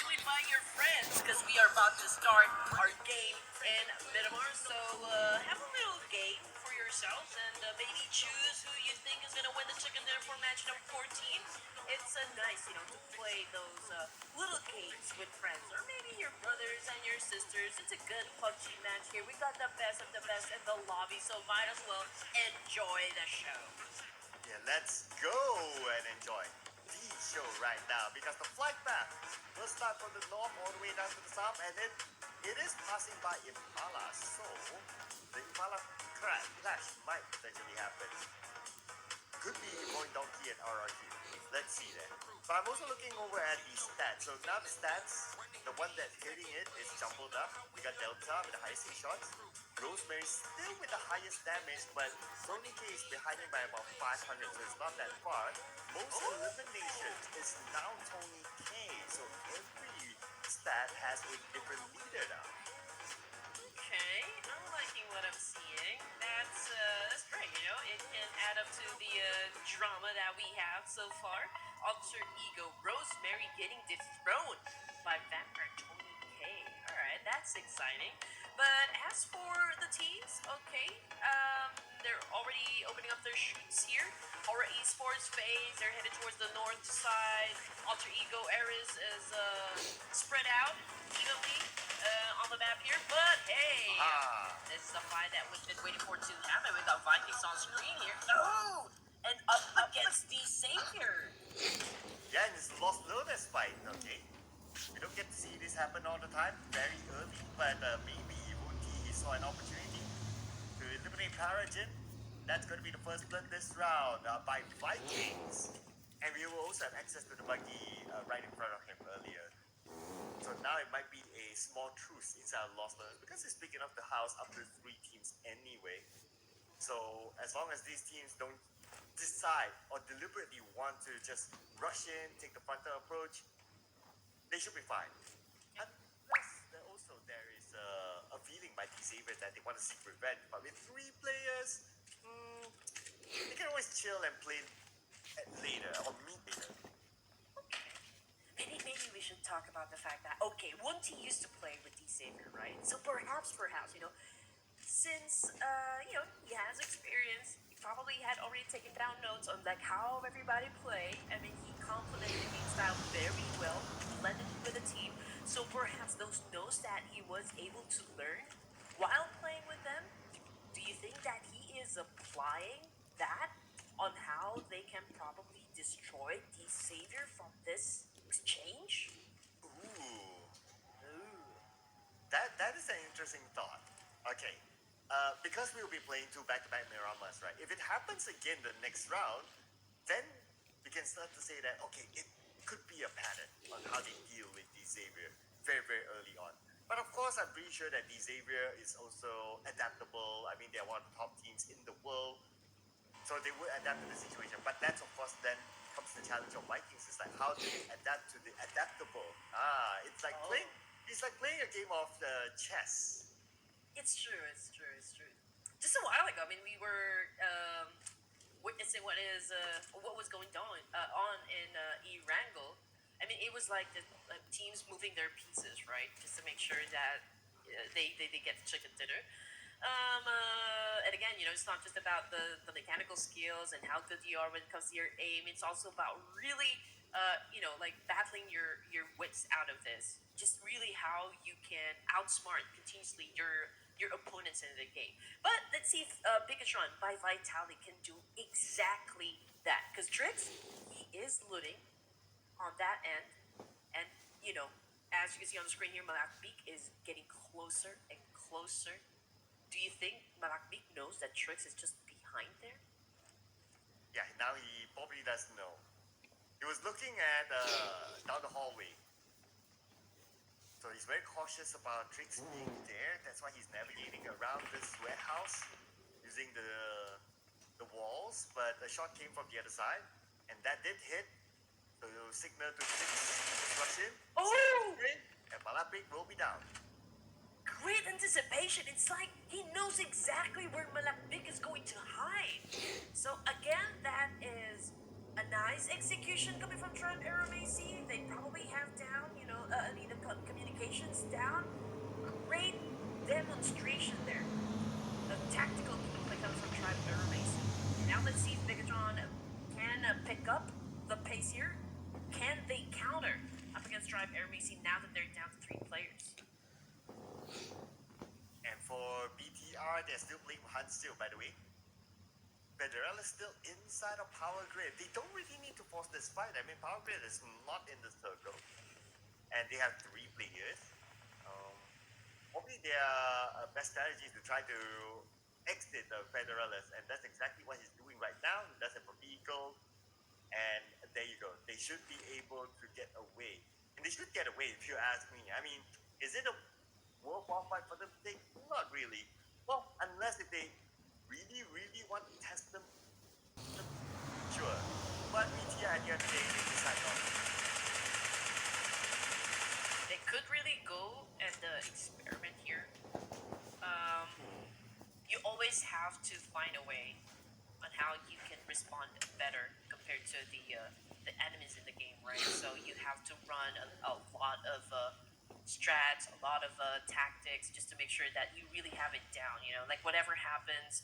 especially by your friends, because we are about to start our game in Miramar. So have a little game for yourselves and maybe choose who you think is gonna win the chicken dinner for match number 14. It's nice, to play those little games with friends or maybe your brothers and your sisters. It's a good PUBG match here. We got the best of the best in the lobby, so might as well enjoy the show. Yeah, let's go and enjoy the show right now because the flight path will start from the north all the way down to the south and then it is passing by Impala. So the Impala clash might potentially happen. Could be going donkey and RRQ. Let's see then. But I'm also looking over at the stats. So now the stats, the one that's hitting it is jumbled up. We got Delta with the highest 6 shots. Rosemary still with the highest damage, but Tony K is behind him by about 500, so it's not that far. Most eliminations is now Tony K, so every stat has a different leader now. Okay, I'm liking what I'm seeing. That's great. It can add up to the drama that we have so far. Alter Ego Rosemary getting dethroned by Vampire Tony K. All right, that's exciting. But as for the teams, okay, they're already opening up their shoots here. Aura Esports phase, they're headed towards the north side. Alter Ego Ares is spread out evenly on the map here. But hey, this is a fight that we've been waiting for to happen. We got Vikings on screen here. Oh, and up against the Savior. Yeah, and it's Lost Lotus fight, okay? We don't get to see this happen all the time, very early, but maybe Wookie he saw an opportunity to eliminate Paragon. That's going to be the first blood this round by Vikings. And we will also have access to the buggy right in front of him earlier. So now it might be a small truce inside Lost Lotus because it's big enough to house up to 3 teams anyway. So as long as these teams don't decide or deliberately want to just rush in, take the frontal approach, they should be fine. Unless there is a feeling by Xavier that they want to seek revenge. But with 3 players, they can always chill and play later or meet later. Maybe we should talk about the fact that Wunti used to play with D Savior, right? So perhaps, since he has experience, he probably had already taken down notes on like how everybody play. I mean, he complemented the game style very well, blended with the team. So perhaps those notes that he was able to learn while playing with them, do you think that he is applying that on how they can probably destroy the Savior from this exchange? Ooh. That is an interesting thought. Okay. Because we'll be playing 2 back-to-back Miramas, right? If it happens again the next round, then we can start to say that, okay, it could be a pattern on how they deal with the Xavier very, very early on. But of course, I'm pretty sure that the Xavier is also adaptable. I mean, they're one of the top teams in the world. So they would adapt to the situation. But that's, of course, then comes the challenge of Vikings. It's like, how do you adapt to the adaptable? It's like playing a game of chess. It's true. Just a while ago, I mean, we were witnessing what was going on in Erangel. I mean, it was like the teams moving their pieces, right, just to make sure that they get the chicken dinner. And again, it's not just about the mechanical skills and how good you are when it comes to your aim. It's also about really, like battling your wits out of this. Just really how you can outsmart continuously your opponents in the game. But let's see if Bigatron by Vitality can do exactly that. Because Trix, he is looting on that end. And, as you can see on the screen here, Malakbik is getting closer and closer. Do you think Malakbik knows that Trix is just behind there? Yeah, now he probably doesn't know. He was looking at down the hallway. So he's very cautious about Trix being there. That's why he's navigating around this warehouse using the walls. But a shot came from the other side, and that did hit. So signal to Trix to rush in. Oh! And Malakbik will be down. Great anticipation. It's like he knows exactly where Malakbik is going to hide. So again, that is a nice execution coming from Trent Aramacy. They probably have down, an tactical gameplay coming from Tribe Mason. Now let's see if Megatron can pick up the pace here. Can they counter up against Tribe Mason now that they're down to 3 players? And for BTR, they're still playing Hunt still, by the way. Federal is still inside of Power Grid. They don't really need to force this fight. I mean, Power Grid is not in the circle. And they have 3 players. Probably their best strategy is to try to exit the Federalists, and that's exactly what he's doing right now. He does have a vehicle, and there you go. They should be able to get away. And they should get away, if you ask me. I mean, is it a worthwhile fight for them to take? Not really. Well, unless if they really, really want to test them, sure. But BTR at the end of the day, they decide not to. They could really go and experiment here. You always have to find a way on how you can respond better compared to the enemies in the game, right? So you have to run a lot of strats, a lot of tactics, just to make sure that you really have it down. You know, like whatever happens,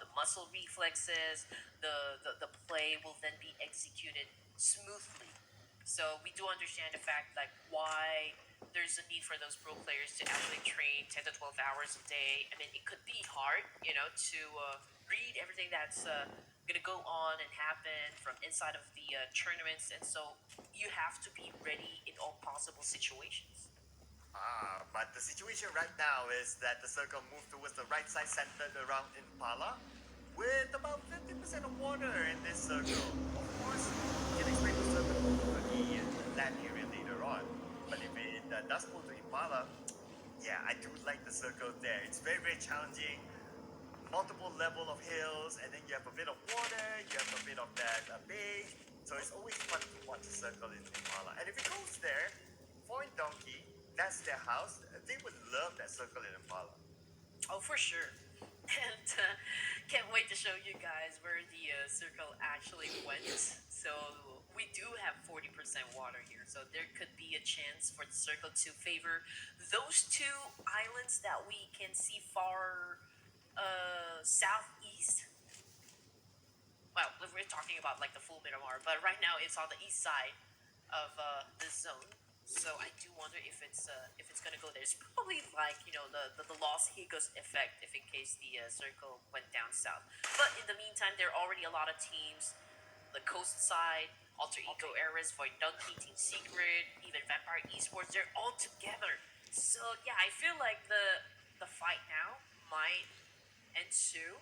the muscle reflexes, the play will then be executed smoothly. So we do understand the fact like why there's a need for those pro players to actually train 10 to 12 hours a day. I mean, it could be hard, you know, to read everything that's going to go on and happen from inside of the tournaments. And so you have to be ready in all possible situations. But the situation right now is that the circle moved towards the right side centered around Impala with about 50% of water in this circle. Of course, you can expect the circle to move to the land area later on. But if it does move to Impala, yeah, I do like the circle there. It's very, very challenging. Multiple level of hills, and then you have a bit of water, you have a bit of that bay. So it's always fun to watch the circle in Impala. And if it goes there, Point Donkey, that's their house. They would love that circle in Impala. Oh, for sure. And can't wait to show you guys where the circle actually went. So we do have 40% water here, so there could be a chance for the circle to favor those 2 islands that we can see far southeast. Well, we're talking about like the full Miramar, but right now it's on the east side of this zone. So I do wonder if it's gonna go there. It's probably like the Los Higos effect if in case the circle went down south. But in the meantime, there are already a lot of teams. The coast side, Alter Ego Eras, Void Donkey, Team Secret, even Vampire Esports, they're all together. So yeah, I feel like the fight now might ensue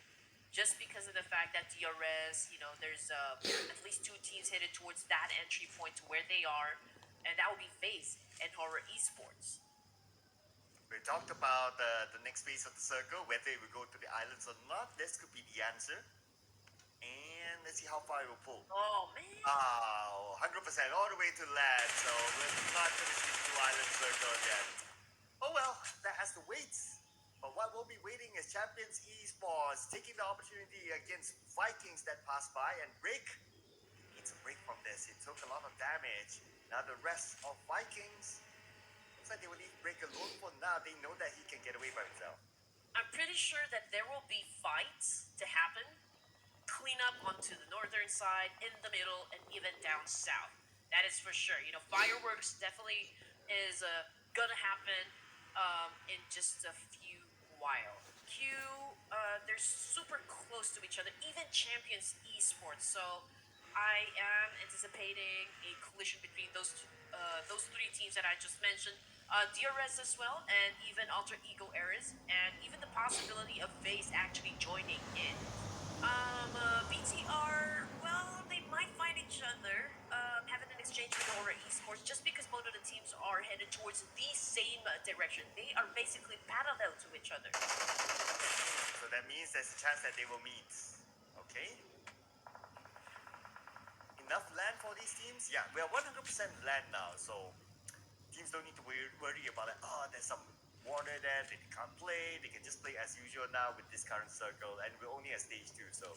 just because of the fact that DRS, there's at least 2 teams headed towards that entry point to where they are, and that will be FaZe and Horror Esports. We talked about the next phase of the circle, whether it will go to the islands or not. This could be the answer. And let's see how far it will pull. Oh, man. 100% all the way to land. So we're not going to see the island circle yet. Oh well, that has to wait. But what we'll be waiting is Champions Esports taking the opportunity against Vikings that passed by, and Break needs a break from this. It took a lot of damage. Now the rest of Vikings, looks like they will leave Break alone for now. They know that he can get away by himself. I'm pretty sure that there will be fights to happen. Clean up onto the northern side, in the middle, and even down south. That is for sure. Fireworks definitely is gonna happen in just a few while. They're super close to each other, even Champions Esports. So I am anticipating a collision between those 3 teams that I just mentioned. DRS as well, and even Alter Ego Eras, and even the possibility of FaZe actually joining in. BTR, well, they might find each other, having an exchange with Aura Esports, just because both of the teams are headed towards the same direction. They are basically parallel to each other. So that means there's a chance that they will meet. Okay? Enough land for these teams? Yeah, we are 100% land now, so teams don't need to worry about it. Oh, there's some water there, they can't play, they can just play as usual now with this current circle, and we're only at stage 2, so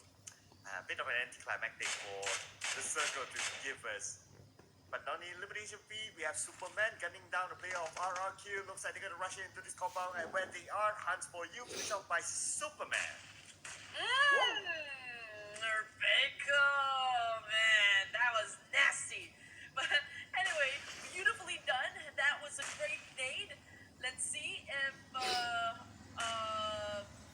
a bit of an anticlimactic for the circle to give us But on the elimination feed, we have Superman gunning down the player of RRQ. Looks like they're gonna rush into this compound, and where they are, hunts for you, finished off by Superman. Rebecca, man, that was nasty. But anyway, beautifully done. That was a great nade. Let's see if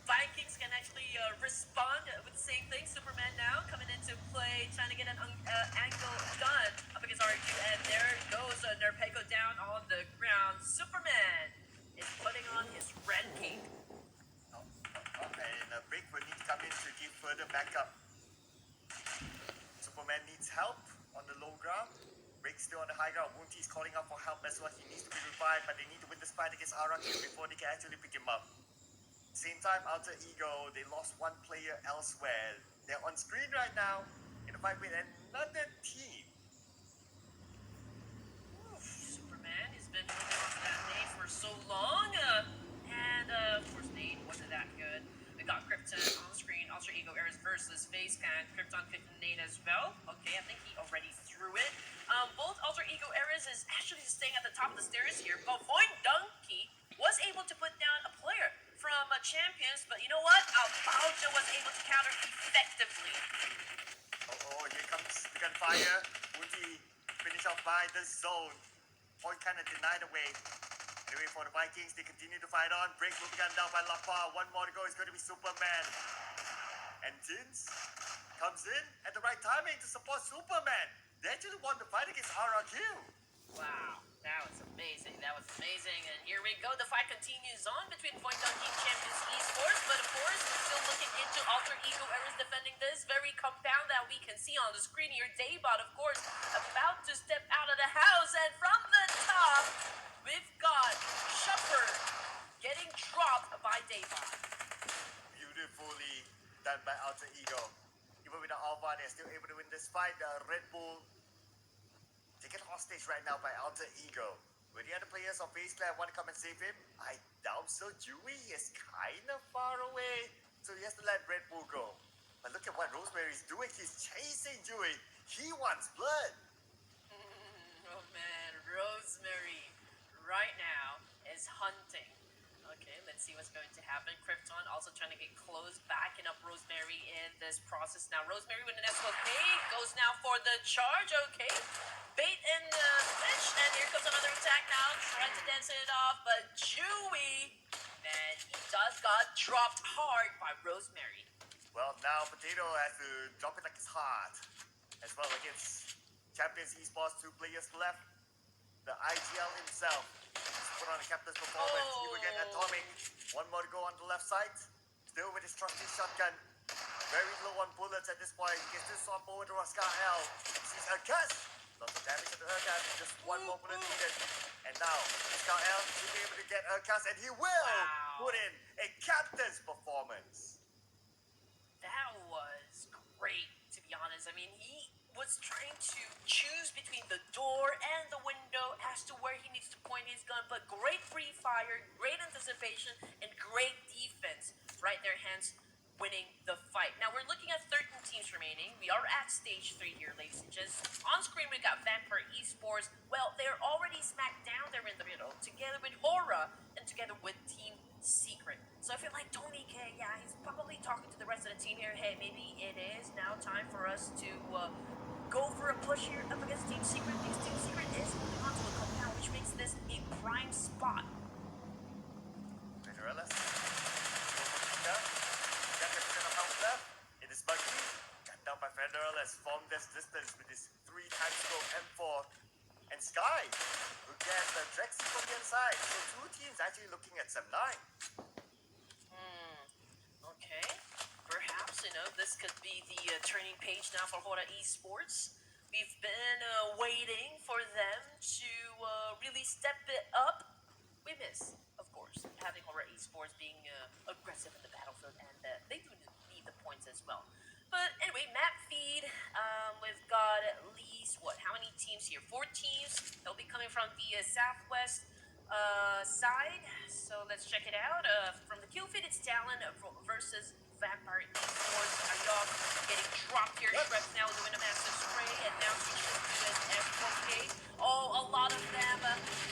Vikings can actually respond with the same thing. Superman now coming into play, trying to get an angle gun up against RQ, and there goes Nerpeko down on the ground. Superman is putting on his red cape. And Break will need to come in to give further backup. Superman needs help on the low ground. Break's still on the high ground. Woonty is calling out for help as well. He needs to be revived, but they need to win this fight against RRQ before they can actually pick him up. Same time, Alter Ego, they lost one player elsewhere. They're on screen right now in a fight with another team. Superman has been holding on to that nade for so long. Of course, nade wasn't that good. We got Krypton on the screen. Alter Ego Eris versus Face and Krypton picked the nade as well. Okay, I think he already threw it. Both Alter Ego Eris is actually staying at the top of the stairs here. But Void Donkey was able to put down a player from Champions, but you know what? Alpaujo was able to counter effectively. Here comes the gunfire. Woonty finish off by the zone. Point kind of denied away. Anyway, for the Vikings, they continue to fight on. Break will be gunned down by Lapa. One more to go. It's going to be Superman. And Jins comes in at the right timing to support Superman. They actually won the fight against RRQ. Wow, that was amazing. That was amazing. And here we go. The fight continues on between Point Donkey and Champions Esports. But of course, we're still looking into Alter Ego Eris defending this very compound that we can see on the screen here. Daybot, of course, about to step out of the house. And from the top, we've got Shepherd getting dropped by Daybot. Beautifully done by Alter Ego. Even with the Alpha, they're still able to win this fight. The Red Bull taken hostage right now by Alter Ego. Will the other players of Base Clan want to come and save him? I doubt so. Dewey is kind of far away, so he has to let Red Bull go. But look at what Rosemary's doing. He's chasing Dewey. He wants blood. Oh man, Rosemary right now is hunting. Okay, let's see what's going to happen. Krypton also trying to get close, backing up Rosemary in this process. Now, Rosemary with an SOK goes now for the charge. Okay, bait in the fish, and here comes another attack now. Trying to dance it off, but Chewy, man, he just got dropped hard by Rosemary. Well, now Potato has to drop it like it's hot. As well against Champions Esports, 2 players left. The IGL himself put on a captain's performance. He will get Atomic. One more to go on the left side. Still with his trusty shotgun. Very low on bullets at this point. He gets this swap over to Scar-L. Sees Urkas. Lots of damage to the Urkas. Just one more bullet needed. And now Scar-L should be able to get Urkas, and he will put in a captain's performance. That was great, to be honest. I mean, he was trying to choose between the door and the window as to where he needs to point his gun, but great free fire, great anticipation, and great defense right there, hence winning the fight. Now we're looking at 13 teams remaining. We are at stage 3 here, ladies and gents. On screen we got Vampire Esports. Well, they're already smacked down there in the middle, together with Hora and together with Team Secret. So I feel like Tony K, yeah, he's probably talking to the rest of the team here. Hey, maybe it is now time for us to go for a push here up against Team Secret, because Team Secret is moving on to a compound, which makes this a prime spot. Federellas. Got 10% of health left. It is Buggy. Got down by Federellas from this distance with his 3x scope M4. And Sky, who gets the Drexy from the other side. So 2 teams actually looking at some 9. Okay. Perhaps, this could be the turning page now for Hora Esports. We've been waiting for them to really step it up. We miss, of course, having Hora Esports being aggressive in the battlefield, and they do need the points as well. But anyway, map feed, we've got at least, how many teams here? 4 teams. They'll be coming from the southwest side. So let's check it out. From the kill feed, it's Talon versus Vampire Esports. Ayok getting dropped here. Shrek's now doing a massive spray, and now switches to an S4K. Oh, a lot of them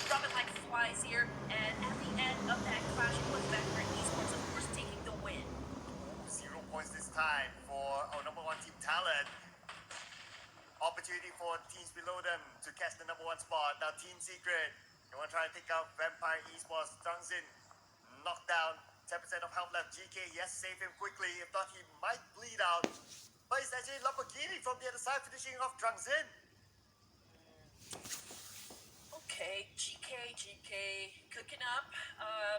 dropping like flies here. And at the end of that clash, it was Vampire Esports, of course, taking the win. 0 points this time for our number one team talent. Opportunity for teams below them to catch the number one spot. Now Team Secret, they want to try and take out Vampire Esports. Zhangzin knocked down. 10% of health left. GK, yes, save him quickly. If not, he might bleed out. But it's actually Lamborghini from the other side finishing off Zhangzin. Okay, GK cooking up,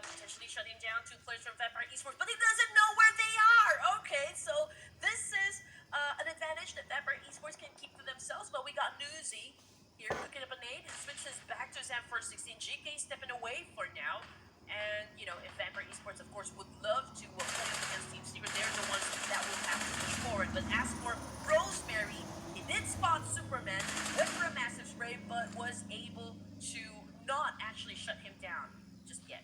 potentially shutting down 2 players from Vampire Esports, but he doesn't know where they are. Okay, so this is an advantage that Vampire Esports can keep for themselves, but we got Newsy here cooking up a nade and switches back to Zam for 16. GK stepping away for now. And, you know, if Vampire Esports, of course, would love to play up against Team Secret, they're the ones that will have to push forward. But as for Rosemary, he did spot Superman, went for a massive spray, but was able to not actually shut him down just yet.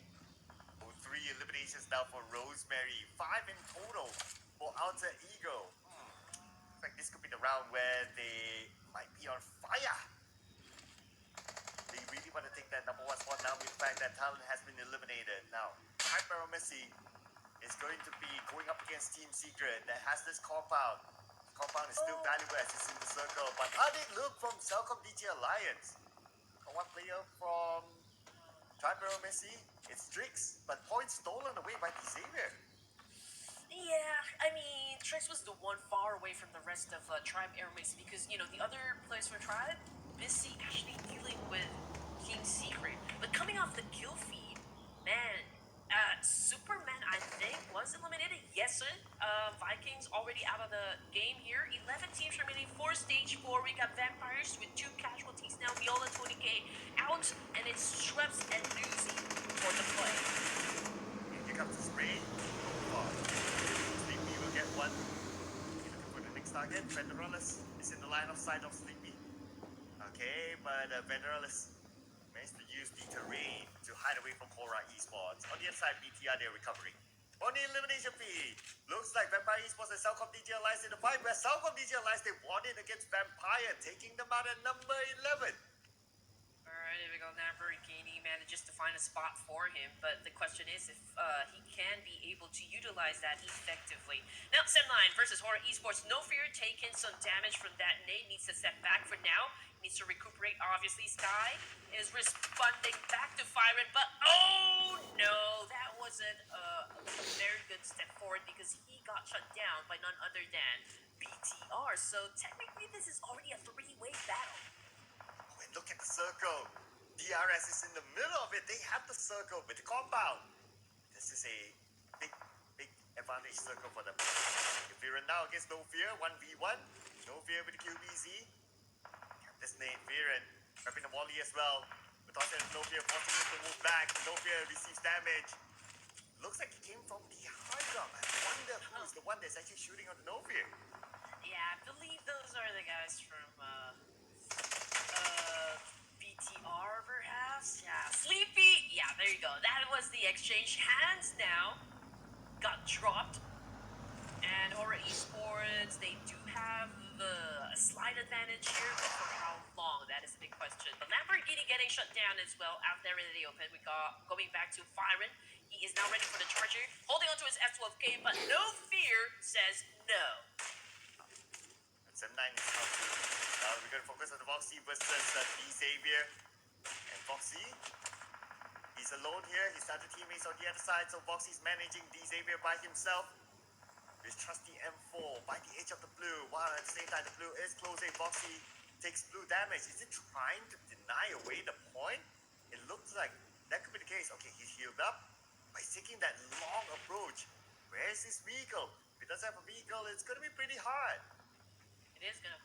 3 eliminations now for Rosemary. 5 in total for Alter Ego. Looks like this could be the round where they might be on fire. They really want to take that number one spot now with the fact that Talon has been eliminated. Now, Hyper Messi is going to be going up against Team Secret that has this compound. The compound is still valuable as it's in the circle, but how did it look from Celcom DG Alliance? One player from Hyper Messi, it's Drix, but points stolen away by Xavier. Yeah, I mean, Trix was the one far away from the rest of Tribe Airways because, you know, the other players for Tribe, busy actually dealing with Team Secret. But coming off the kill feed, man, Superman, I think, was eliminated. Yes, sir. Vikings already out of the game here. 11 teams remaining for Stage 4. We got Vampires with 2 casualties now. Viola 20k out, and it's Schweppes and Newsy for the play. Here comes the spray. Sleepy will get one. He's looking for the next target. Federalis is in the line of sight of Sleepy. Okay, but Federalis managed to use the terrain to hide away from Cora Esports. On the other side, BTR, they're recovering. On the elimination feed, looks like Vampire Esports and Celcom DG Alliance in the fight, where Celcom DG Alliance, they won it against Vampire, taking them out at number 11. Alright, here we go. Lamborghini manages to find a spot for him, but the question is if he can be able to utilize that effectively. Now, Sem9 versus Horror Esports. No fear taking some damage from that nade. Needs to step back for now. Needs to recuperate, obviously. Sky is responding back to Fyron, but oh no, that wasn't a very good step forward because he got shut down by none other than BTR. So technically, this is already a 3-way battle. Oh, and look at the circle. DRS is in the middle of it. They have the circle with the compound. This is a big advantage circle for them. If we run now against No Fear, 1v1. No Fear with the QBZ. This name, Viren, grabbing the volley as well. But also No Fear forcing him to move back. No Fear receives damage. Looks like he came from the high ground. I wonder who is the one that's actually shooting on the No Fear. Yeah, I believe those are the guys from BTR, perhaps. Yeah, Sleepy. Yeah, there you go. That was the exchange. Hands now got dropped, and Horror Esports, they do have the slight advantage here, but for how long? That is a big question. But Lamborghini getting shut down as well out there in the open. We got going back to Fyron. He is now ready for the charger, holding onto his S12K, but No Fear says no. It's a 9 is out too. Now we're going to focus on the Voxy versus Xavier. And Voxy, he's alone here. His other teammates on the other side, so Voxy's managing Xavier by himself. His trusty M4 by the edge of the blue, while at the same time the blue is closing. Voxy takes blue damage. Is it trying to deny away the point? It looks like that could be the case. Okay, he's healed up by taking that long approach. Where is his vehicle? If he doesn't have a vehicle, it's going to be pretty hard. It is gonna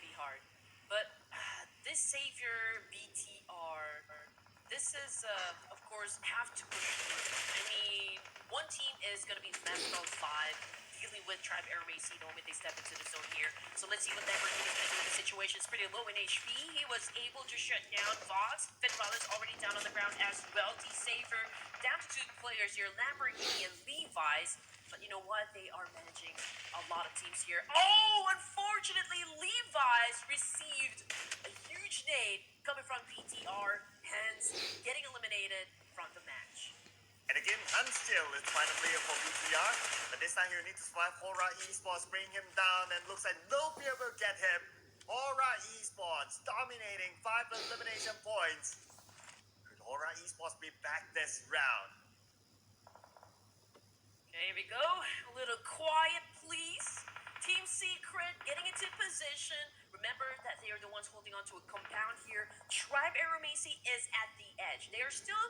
be hard. But this Savior BTR, this is of course have to push through. I mean, one team is gonna be left on 5, dealing with Tribe Air Race, the moment they step into the zone here. So let's see what Lamborghini is gonna do in the situation. It's pretty low in HP. He was able to shut down Vox. Federalis already down on the ground as well. D Saver down to 2 players here, Lamborghini and Levi's. But you know what? They are managing a lot of teams here. Oh, unfortunately, Levi's received a huge nade coming from PTR, hence getting eliminated from the match. And again, Hunstill is the final player for BTR, but this time he'll need to survive Hora Esports, bring him down, and looks like nobody will get him. Hora Esports dominating 5 elimination points. Could Hora Esports be back this round? Okay, here we go. A little quiet, please. Team Secret getting into position. Remember that they are the ones holding on to a compound here. Tribe Aeromacy is at the edge. They are still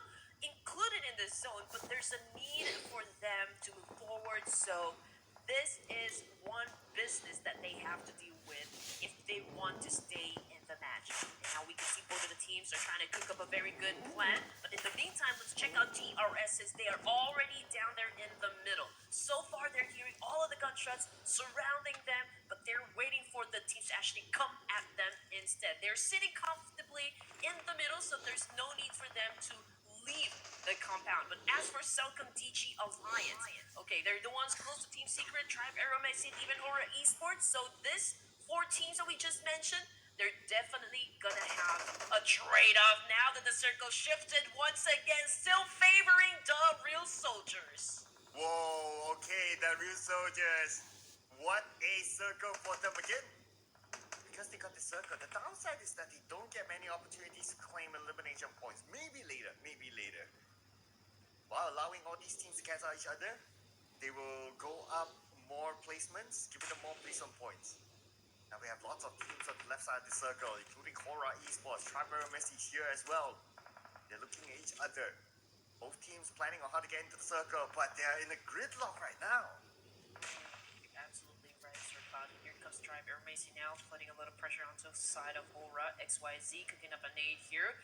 included in this zone, but there's a need for them to move forward. So this is one business that they have to deal with if they want to stay in the match. And now we can see both of the teams are trying to cook up a very good plan. But in the meantime, let's check out DRS since they are already down there in the middle. So far, they're hearing all of the gunshots surrounding them, but they're waiting for the teams to actually come at them instead. They're sitting comfortably in the middle, so there's no need for them to leave the compound. But as for Selcom DG Alliance, okay, they're the ones close to Team Secret, Tribe, Aeromacy, and even Aura Esports. So this 4 teams that we just mentioned, they're definitely gonna have a trade-off now that the circle shifted once again, still favoring the real soldiers. Whoa, okay, the real soldiers. What a circle for them again. Because they got the circle, the downside is that they don't get many opportunities to claim elimination points. Maybe later, maybe later. While allowing all these teams to cancel each other, they will go up more placements, giving them more placement points. Now we have lots of teams on the left side of the circle, including Hora Esports, Triber Messi here as well. They're looking at each other. Both teams planning on how to get into the circle, but they're in a gridlock right now. You're absolutely right, Sir Cloud. Here comes Tribe Aeromacy now, putting a little pressure onto the side of Aura. XYZ cooking up a nade here.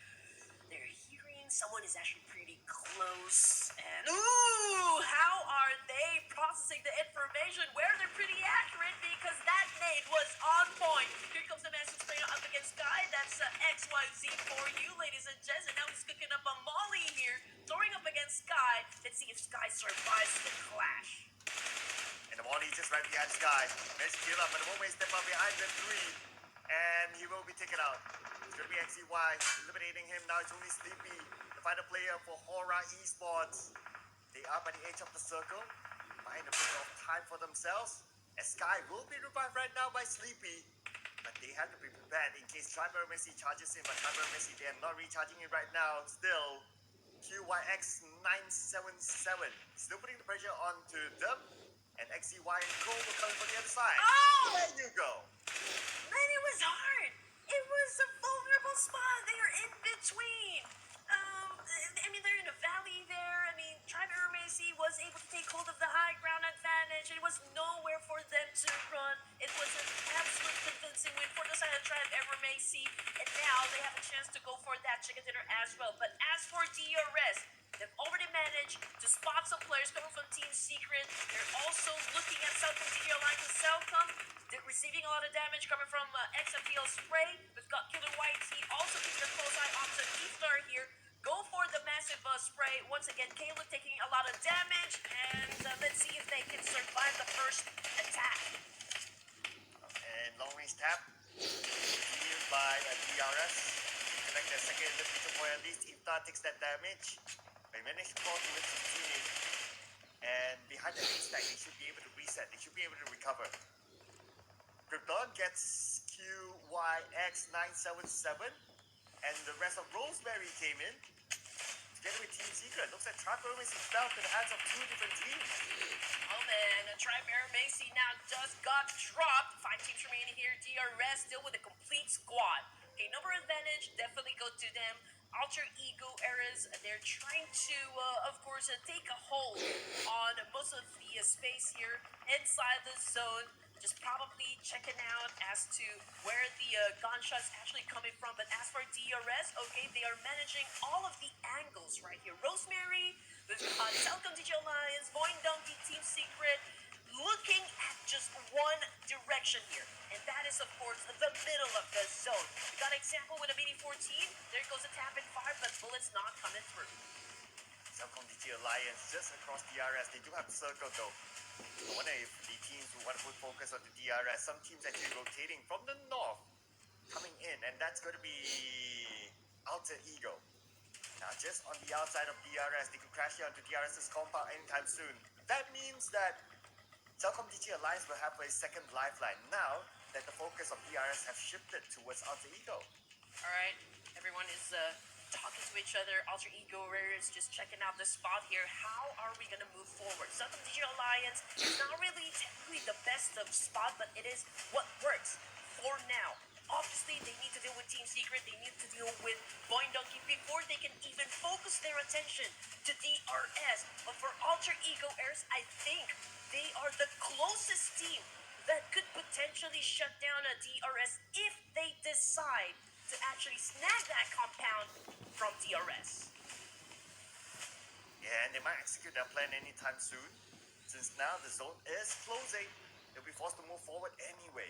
They're hearing someone is actually pretty close. And ooh, how are they processing the information? Where they're pretty accurate because that nade was on point. Here comes the massive spray up against Sky. That's XYZ for you, ladies and gents. And now he's cooking up a molly here, throwing up against Sky. Let's see if Sky survives the clash. And the Molly just right behind Sky. Messi heal up, but the moment he step up behind the 3. And he will be taken out. It's going to be XCY eliminating him. Now it's only Sleepy, the final player for Hora Esports. They are by the edge of the circle, buying a bit of time for themselves. As Sky will be revived right now by Sleepy. But they have to be prepared in case Triber Messi charges in. But Triber Messi, they are not recharging it right now. Still, QYX977 still putting the pressure onto them. And XCY and Cole will come from the other side. Oh! There you go. Man, it was hard. It was a vulnerable spot. They are in between. I mean, they're in a valley there. I mean, Tribe Aeromacy was able to take hold of the high ground advantage. It was nowhere for them to run. It was an absolute convincing win for the side of Tribe Aeromacy. And now they have a chance to go for that chicken dinner as well. But as for DRS, they've already managed to spot some players coming from Team Secret. They're also looking at Selcom DG Alliance and Selcom. They're receiving a lot of damage coming from XMPL Spray. We've got Killer YT also keeping a close eye on Star here. Go for the massive spray. Once again, Caleb taking a lot of damage. And let's see if they can survive the first attack. And long range tap. Healed by a DRS. Connect the second elimination point at least. If not takes that damage. They managed to fall to its teammate. And behind the stack, they should be able to reset. They should be able to recover. Krypton gets QYX977. And the rest of Rosemary came in. Together with Team Secret. Looks like Tribe Aeromacy fell to the hands of 2 different teams. Oh man, Tribe Aeromacy now just got dropped. 5 teams remaining here. DRS still with a complete squad. Okay, number advantage definitely go to them. Alter Ego eras, they're trying to, of course, take a hold on most of the space here inside the zone. Just probably checking out as to where the gunshots actually coming from. But as for DRS, okay, they are managing all of the angles right here. Rosemary, we've got Selcom DG Alliance, Void Donkey, Team Secret, looking at just one direction here. And that is, of course, the middle of the zone. We got an example with a Mini 14. There goes a tap and fire, but bullets not coming through. Telkom DG Alliance just across DRS. They do have the circle though. I wonder if the teams who want to put focus on the DRS, some teams actually rotating from the north coming in, and that's going to be Alter Ego. Now, just on the outside of DRS, they could crash here onto DRS's compound anytime soon. That means that Telkom DG Alliance will have a second lifeline now that the focus of DRS have shifted towards Alter Ego. All right, everyone is talking to each other. Alter Ego is just checking out the spot here. How are we gonna move forward? Southern Digital Alliance is not really technically the best of spot, but it is what works for now. Obviously, they need to deal with Team Secret. They need to deal with Boing Donkey before they can even focus their attention to DRS. But for Alter Ego Airs, I think they are the closest team that could potentially shut down a DRS if they decide to actually snag that compound from DRS. Yeah, and they might execute their plan anytime soon. Since now the zone is closing, they'll be forced to move forward anyway.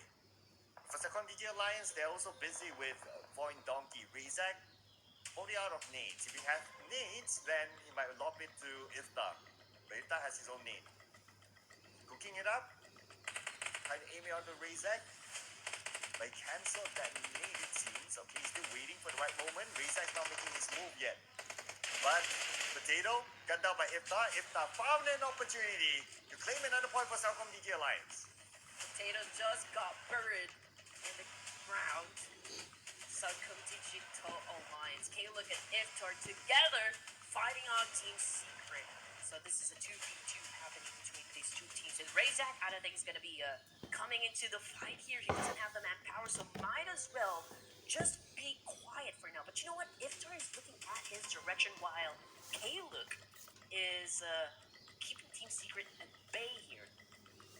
For Second DG Alliance, they're also busy with Void Donkey. Razak only out of nades. If he has nades, then he might lob it to Iftar. But Iftar has his own nade. Cooking it up, trying to aim it onto Razak. But he cancelled that nade, it seems. Okay, he's still waiting for the right moment. Razak's not making his move yet. But Potato, gunned down by Iftar. Iftar found an opportunity to claim another point for Telkom DG Alliance. Potato just got buried in the ground. Telkom Digital Alliance. K-Look and Iftar together fighting on Team Secret. So this is a 2v2 happening between these two teams. And Razak, I don't think he's going to be coming into the fight here. He doesn't have the manpower, so might as well just be quiet for now. But you know what? Iftar is looking at his direction while K-Look is keeping Team Secret at bay here.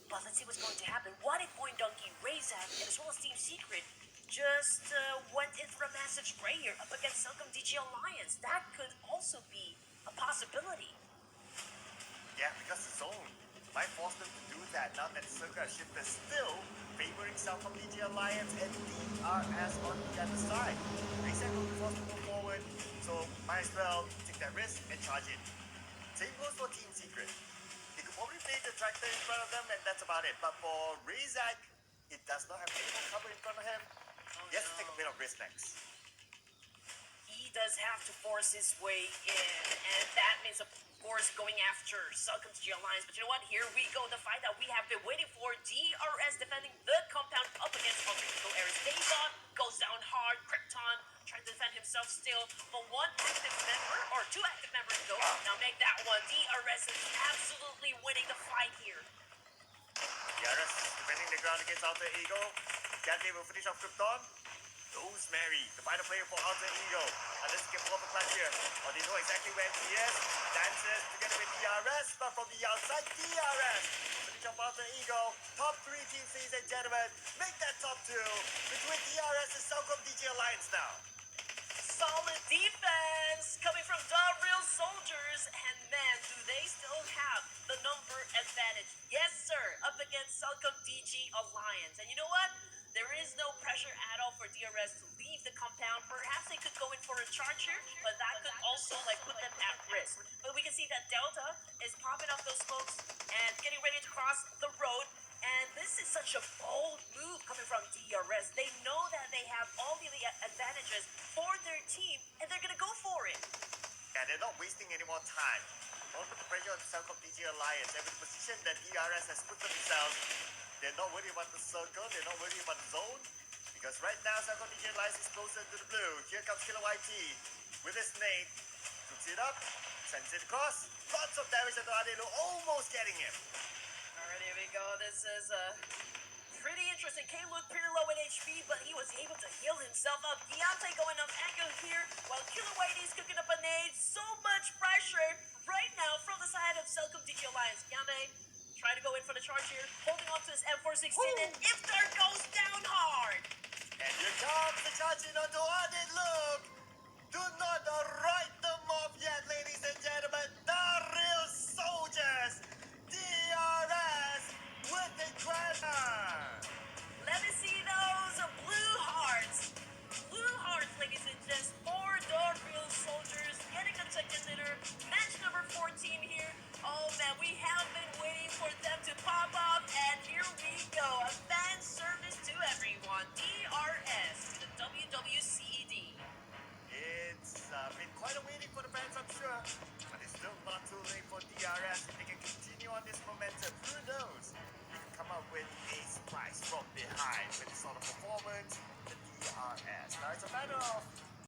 But let's see what's going to happen. What if Boing Donkey, Razak, as well as Team Secret just went in for a massive spray here up against Telkom DG Alliance? That could also be a possibility. Yeah, because the zone might force them to do that now that Circle Shift is still favoring Telkom DG Alliance and DRS on the other side. Razak will be forced to move forward, so might as well take that risk and charge it. Same goes for Team Secret. He could probably play the tractor in front of them and that's about it. But for Razak, it does not have any more cover in front of him. He has to take a bit of risk next. He does have to force his way in, and that means, of course, going after Telkom DG Alliance. But you know what? Here we go. The fight that we have been waiting for. DRS defending the compound up against Alter Ego Airs. Davon goes down hard. Krypton trying to defend himself still. But one active member, or two active members go. Now make that one. DRS is absolutely winning the fight here. DRS defending the ground against Alter Ego. Gante will finish off Krypton. Rosemary, the final player for Alter Ego. Unless he can pull up a clutch here. Or they know exactly where he is. Dances together with DRS, but from the outside, DRS. Finish off Alter Ego. Top 3 teams, ladies and gentlemen. Make that top 2 between DRS and Telkom DG Alliance now. Solid defense coming from the Real Soldiers. And man, do they still have the number advantage. Yes, sir, up against Telkom DG Alliance. And you know what? There is no pressure at all for DRS to leave the compound. Perhaps they could go in for a charge here, but that could also put them at risk. But we can see that Delta is popping off those smokes and getting ready to cross the road. And this is such a bold move coming from DRS. They know that they have all the advantages for their team, and they're going to go for it. And they're not wasting any more time. Don't put the pressure on Telkom DG Alliance. Every position that DRS has put themselves, they're not worried about the circle, they're not worried about the zone. Because right now, Telkom DG Alliance is closer to the blue. Here comes Killer YT with his nade. Cooks it up, sends it across. Lots of damage to Adelu, almost getting him. Alright, here we go. This is pretty interesting. K looked pretty low in HP, but he was able to heal himself up. Deontay going up angle here, while Killer